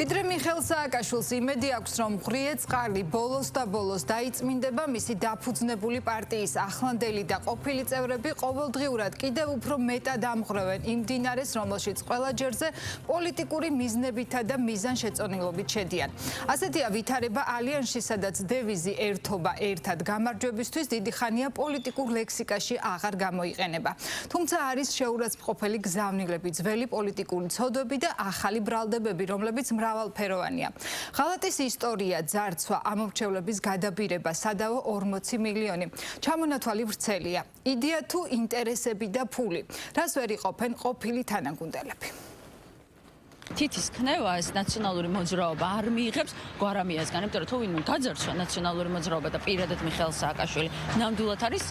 ვიდრე მიხეილ სააკაშვილს იმედი აქვს, რომ ღრიე წყალი ბოლოს და ბოლოს დაიწმინდება, მისი დაფუძნებული პარტიის ახლანდელი და ყოფილი წევრები ყოველდღიურად კიდევ უფრო მეტად ამღრევენ იმ მდინარეს, რომელშიც ყველა ჯერზე პოლიტიკური მიზნებითა და მიზანშეწონილობით შედიან. ასეთია ვითარება ალიანსში, სადაც დევიზი ერთობა ერთად გამარჯვებისთვის დიდი ხანია პოლიტიკურ ლექსიკაში აღარ გამოიყენება. თუმცა არის შეურაცხმყოფელი გზავნილები, ძველი პოლიტიკური ცოდვები და ახალი ბრალდებები, რომლებიც მრავალფეროვანია. ღალატის ისტორია, ძარცვა, ამორჩევლების გადაბირება, სადავო 40 მილიონი. ჩამონათვალი ვრცელია. იდეა თუ ინტერესები და ფული. რას ვერ იყოფენ ყოფილი თანაგუნდელები. თითის ქნევა ეს ნაციონალური მოძრაობა არ მიიღებს გვარამიასგან, იმიტომ რომ თუ ვინმე გაძარცვა ნაციონალური მოძრაობა და პირადად მიხეილ სააკაშვილი, ნამდვილად არის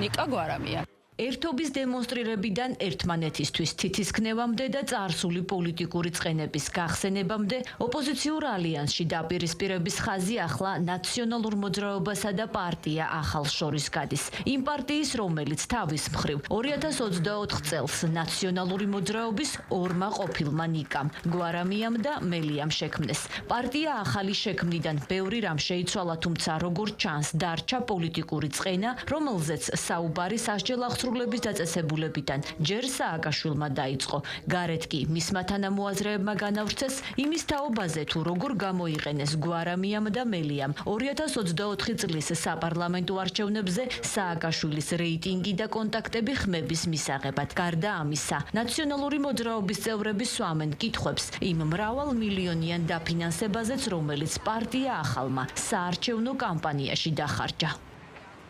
ნიკა გვარამია. ერთობის დემონსტრირებიდან ერთმანეთისთვის თითის ქნევამდე და წარსული პოლიტიკური წყენების გახსენებამდე ოპოზიციურ ალიანსში დაპირისპირების ხაზი ახლა ნაციონალურ მოძრაობასა და პარტია ახალს შორის გადის. იმ პარტიის, რომელიც თავის მხრივ 2024 წელს ნაციონალური მოძრაობის ორმა ყოფილმა ნიკამ, გვარამიამ და მელიამ შექმნეს. პარტია ახალი შექმნიდან ბევრი რამ შეიცვალა, თუმცა როგორც ჩანს, დარჩა პოლიტიკური წყენა, რომელზეც საუბარი სასჯელ აღსრულების დაწესებულებიდან ჯერ სააკაშვილმა დაიწყო. გარეთ კი მისმა თანამოაზრეებმა განავრცეს იმის თაობაზე, თუ როგორ გამოიყენეს გვარამიამ და მელიამ 2024 წლის საპარლამენტო არჩევნებზე სააკაშვილის რეიტინგი და კონტაქტები ხმების მისაღებად. გარდა ამისა, ნაციონალური მოძრაობის წევრები სვამენ კითხვებს იმ მრავალ მილიონიან დაფინანსებაზეც, რომელიც პარტია ახალმა საარჩევნო კამპანიაში დახარჯა.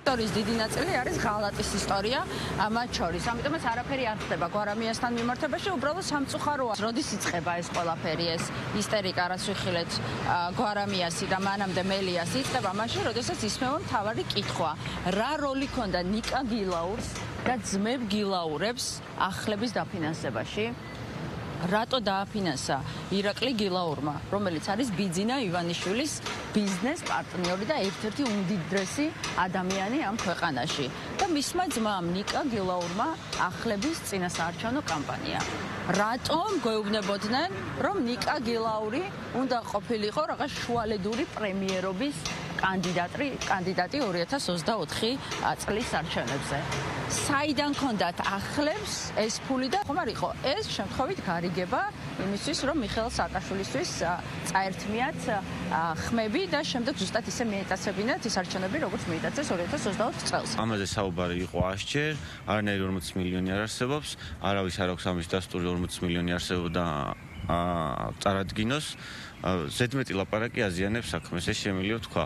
ისტორიის დიდი ნაწილი არის ღალატის ისტორია მათ შორის. ამიტომაც არაფერი არ ხდება გვარამიასთან მიმართებაში, უბრალოდ სამწუხაროა. როდის იწყება ეს ყველაფერი, ეს ისტერიკა, რაც ვიხილეთ გვარამიასი და მანამდე მელიას იწყება მაშინ, როდესაც ისმევა მთავარი კითხვა. რა როლი ჰქონდა ნიკა გილაურს და ძმებ გილაურებს ახლების დაფინანსებაში? რატო დააფინანსა ირაკლი გილაურმა, რომელიც არის ბიძინა ივანიშვილის ბიზნეს პარტნიორი და ერთ-ერთი უმდიდრესი ადამიანი ამ ქვეყანაში. და მისმა ძმამ ნიკა გილაურმა ახლების წინასაარჩევნო კამპანია. რატომ გვეუბნებოდნენ, რომ ნიკა გილაური უნდა ყოფილიყო რაღაც შუალედური პრემიერობის კანდიდატი 2024 წლის არჩევნებზე. საიდან ჰქონდათ ახლებს ეს ფული და ხომ არ იყო ეს შემთხვევით გარიგება იმისთვის, რომ მიხეილ სააკაშვილისთვის წაერთმიათ ხმები და შემდეგ ზუსტად ისე მიეტაცებინათ ის არჩევნები, როგორც მიეტაცეს 2024 წელს. ამაზე საუბარი იყო ასჯერ, არანაირი 40 მილიონი არ არსებობს, არავის არ აქვს ამის დასტური 40 მილიონი არსებობდა წარადგინოს. ზედმეტი ლაპარაკი აზიანებს საქმეს, ეს შემიძლია თქვა.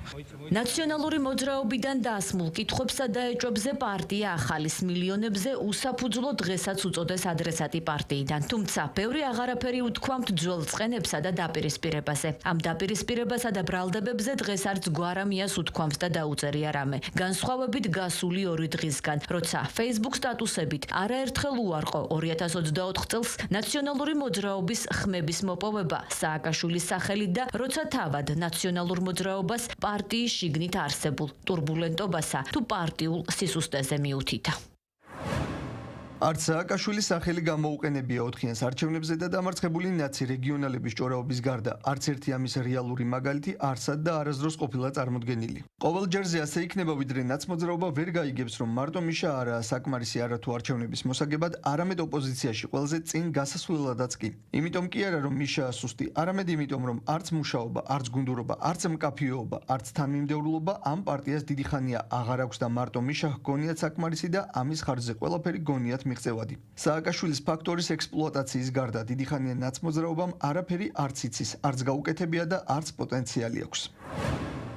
ნაციონალური მოძრაობიდან დასმულ კითხვებსა და ეჭვებზე პარტია ახალის მილიონებზე უსაფუძვლო დღესაც უწოდეს ადრესატი პარტიიდან. თუმცა ბევრი აღარაფერი უთქვამთ ძველ წყენებსა და დაპირისპირებაზე. ამ დაპირისპირებასა და ბრალდებებზე დღეს არც გვარამიას უთქვამს და დაუწერია რამე. განსხვავებით გასული 2 დღისგან, როცა Facebook სტატუსებით არაერთხელ უარყო 2024 წელს ნაციონალური მოძრაობის ხმების მოპოვება სააკაშვილის ხელით და როცა თავად ნაციონალურ მოძრაობას პარტიის შიგნით არსებულ ტურბულენტობასა თუ პარტიულ სისუსტეზე მიუთითა. არც სააკაშვილის სახელი გამოუყენებია 4-იან არჩევნებზე და დამარცხებული ნაცი რეგიონალების ჭორაობის გარდა არც ერთი ამის რეალური მაგალითი არსად და არასდროს ყოფილა წარმოდგენილი. ყოველ ჯერზე ასე იქნება, ვიდრე ნაცმოძრაობა ვერ გაიგებს, რომ მარტო მიშა არაა საკმარისი არათუ არჩევნების მოსაგებად, არამედ ოპოზიციაში ყველაზე წინ გასასვლელადაც კი. იმიტომ კი არა, რომ მიშაა სუსტი, არამედ იმიტომ, რომ არც მუშაობა, არც გუნდურობა, არც მკაფიოობა, არც თანმიმდევრულობა ამ პარტიას დიდი ხანია აღარ აქვს და მარტო მიშა ჰგონიათ საკმარისი და ამის ხარჯზე ყველაფერი გონიათ მიღწევადი. სააკაშვილის ფაქტორის ექსპლუატაციის გარდა დიდი ხანია ნაცმოძრაობამ არაფერი არც იცის, არც გაუკეთებია და არც პოტენციალი აქვს.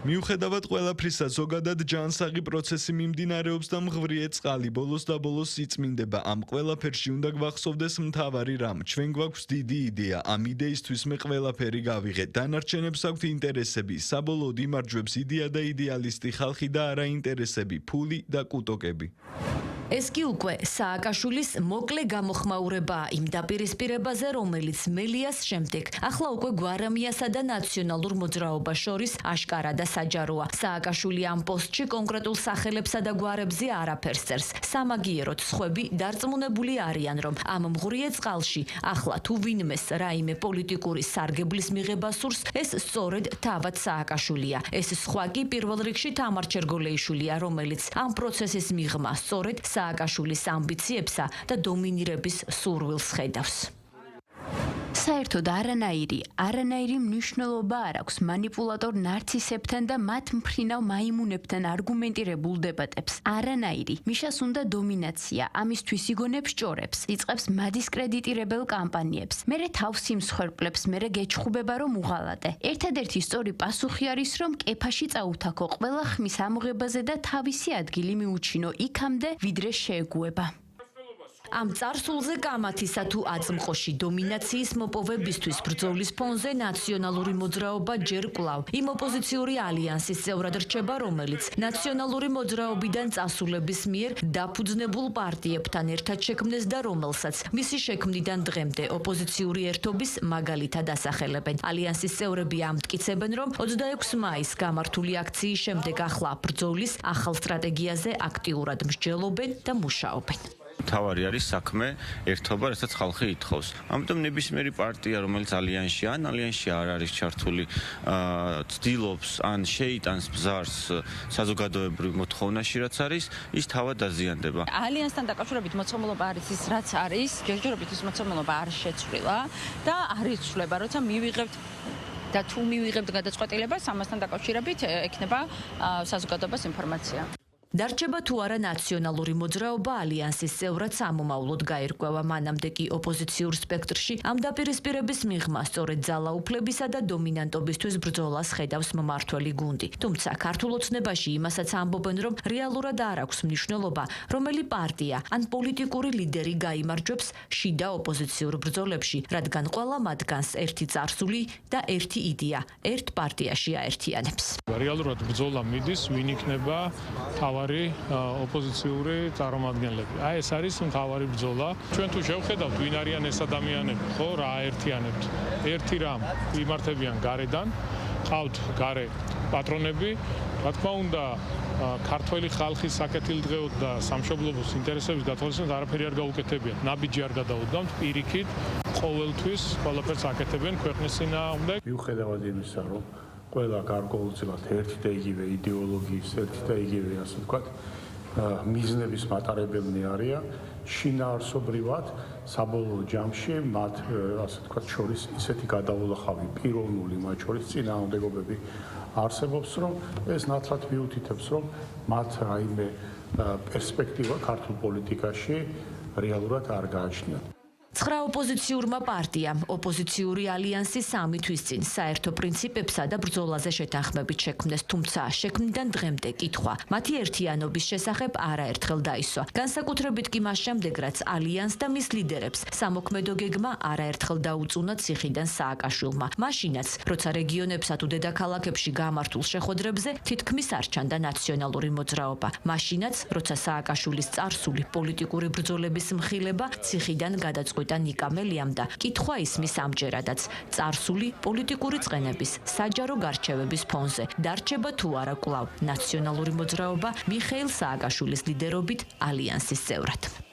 მიუხედავად ყველაფრისა, ზოგადად ჯანსაღი პროცესი მიმდინარეობს და მღვრიე წყალი ბოლოს და ბოლოს იწმინდება. ამ ყველაფერში უნდა გვახსოვდეს მთავარი რამ. ჩვენ გვაქვს დიდი იდეა, ამ იდეისთვის მე ყველაფერი გავიღეთ. დანარჩენებს აქვთ ინტერესები, საბოლოოდ იმარჯვებს იდეა და იდეალისტი ხალხი და არა ინტერესები, ფული და კუტოკები. ეს კი უკვე სააკაშვილის მოკლე გამოხმაურებაა იმ დაპირისპირებაზე, რომელიც მელიას შემდეგ ახლა უკვე გვარამიასა და ნაციონალურ მოძრაობას შორის აშკარა და საჯაროა. სააკაშვილი ამ პოსტში კონკრეტულ სახელებსა და გვარებზე არაფერს წერს. სამაგიეროდ სხვები დარწმუნებული არიან, რომ ამ მღვრიე წყალში ახლა თუ ვინმეს რაიმე პოლიტიკური სარგებლის მიღება სურს, ეს სწორედ თავად სააკაშვილია. ეს სხვა კი პირველ რიგში თამარ ჩერგოლეიშვილია, რომელიც ამ პროცესის მიღმა სწორედ სააკაშვილის ამბიციებსა და დომინირების სურვილს ხედავს. საერთოდ არანაირი მნიშვნელობა არ აქვს манипулаტორ ნარცისებთან და მათ მფრინავ მაიმუნებთან არგუმენტირებულ დებატებს. არანაირი. მიშას უნდა დომინაცია, ამისთვის იგონებს ჭორებს, იწყებს მადისკრედიტირებელ კამპანიებს. მერე თავს იმსხვერპლებს, მერე გეჩხუბება რომ უღალატე. ერთადერთი სწორი პასუხი არის, რომ კეფაში წაუთაქო ყველა ხმის ამღებაზე და თავისი ადგილი მიუჩინო იქამდე, ვიდრე შეეგუება. ამ წარსულზე კამათისა თუ აწმყოში დომინაციის მოპოვებისთვის ბრძოლის ფონზე ნაციონალური მოძრაობა ჯერ კვლავ იმ ოპოზიციური ალიანსის წევრად რჩება, რომელიც ნაციონალური მოძრაობიდან წასულების მიერ დაფუძნებულ პარტიებთან ერთად შექმნეს და რომელსაც მისი შექმნიდან დღემდე ოპოზიციური ერთობის მაგალითად ასახელებენ. ალიანსის წევრები ამტკიცებენ, რომ 26 მაისს გამართული აქციის შემდეგ ახლა ბრძოლის ახალ სტრატეგიაზე აქტიურად მსჯელობენ და მუშაობენ. თავარი არის საქმე, ერთობა, რასაც ხალხი ითხოვს. ამიტომ ნებისმიერი პარტია, რომელიც ალიანსში არ არის ჩართული, ცდილობს ან შეიტანს ბზარს საზოგადოებრივ მოთხოვნაში, რაც არის, ის თავად დაზიანდება. ალიანსთან დაკავშირებით მოწმობა არის ის, რაც არის, ჯერჯერობით ის მოწმობა არ შეცვლილა და არ იცვლება, როცა მივიღებთ და თუ მივიღებთ გადაწყვეტილებას, ამასთან დაკავშირებით ექნება საზოგადოებას ინფორმაცია. დარჩება თუ არა ნაციონალური მოძრაობა ალიანსის წევრად სამომავლოდ გაირკვევა, მანამდე კი ოპოზიციურ სპექტრში ამ დაპირისპირების მიღმა სწორედ ძალაუფლებისა და დომინანტობისთვის ბრძოლას ხედავს მმართველი გუნდი. თუმცა ქართულ ოცნებაში იმასაც ამბობენ, რომ რეალურად არ აქვს მნიშვნელობა, რომელი პარტია ან პოლიტიკური ლიდერი გაიმარჯვებს შიდა ოპოზიციურ ბრძოლებში, რადგან ყველა მათგანს ერთი წარსული და ერთი იდეა ერთ პარტიაში აერთიანებს. რეალურად ბრძოლა მიდის, ვინ იქნება ოპოზიციური წარმომადგენლები. ეს არის მთავარი ბრძოლა. ჩვენ თუ შევხედავთ, ვინ არიან ეს ადამიანები, ხო, რა აერთიანებთ. ერთი რამ იმართებიან გარედან, ყავთ გარე პატრონები, რა თქმა უნდა, ქართველი ხალხის საკეთილდღეოდ და სამშობლოს ინტერესების გათვალისწინებით არაფერი არ გაუკეთებიათ. ნაბიჯი არ გადაუდამთ, პირიქით ყოველთვის ყველაფერს აკეთებენ ქვეყნის წინააღმდეგ. მიუხედავად იმისა, რომ ყველა გარკვეულწილად ერთი და იგივე იდეოლოგიის, ერთი და იგივე, ასე ვთქვათ, მიზნების მატარებელნი არიან, შინაარსობრივად საბოლოო ჯამში მათ, ასე ვთქვათ, შორის ისეთი გადაულახავი პიროვნული მათ შორის წინააღმდეგობები არსებობს, რომ ეს ნათლად მიუთითებს, რომ მათ რაიმე პერსპექტივა ქართულ პოლიტიკაში რეალურად არ გააჩნიათ. 9 ოპოზიციურმა პარტიამ ოპოზიციური ალიანსი 3 თვის წინ საერთო პრინციპებსა და ბრძოლაზე შეთანხმებით შექმნეს, თუმცა შექმნიდან დღემდე კითხვა მათი ერთიანობის შესახებ არაერთხელ დაისვა. განსაკუთრებით კი მას შემდეგ, რაც ალიანს და მის ლიდერებს სამოქმედო გეგმა არაერთხელ დაუწუნა ციხიდან სააკაშვილმა. მაშინაც, როცა რეგიონებსა თუ დედაქალაქებში გამართულ შეხვედრებზე თითქმის არ ჩანდა ნაციონალური მოძრაობა. მაშინაც, როცა სააკაშვილის წარსული პოლიტიკური ბრძოლების მხილება ციხიდან გადაწყვიტა ნიკა მელიამ და კითხვა ისმის ამჯერადაც წარსული პოლიტიკური წყენების საჯარო გარჩევების ფონზე დარჩება თუ არა კვლავ ნაციონალური მოძრაობა მიხეილ სააკაშვილის ლიდერობით ალიანსის წევრად.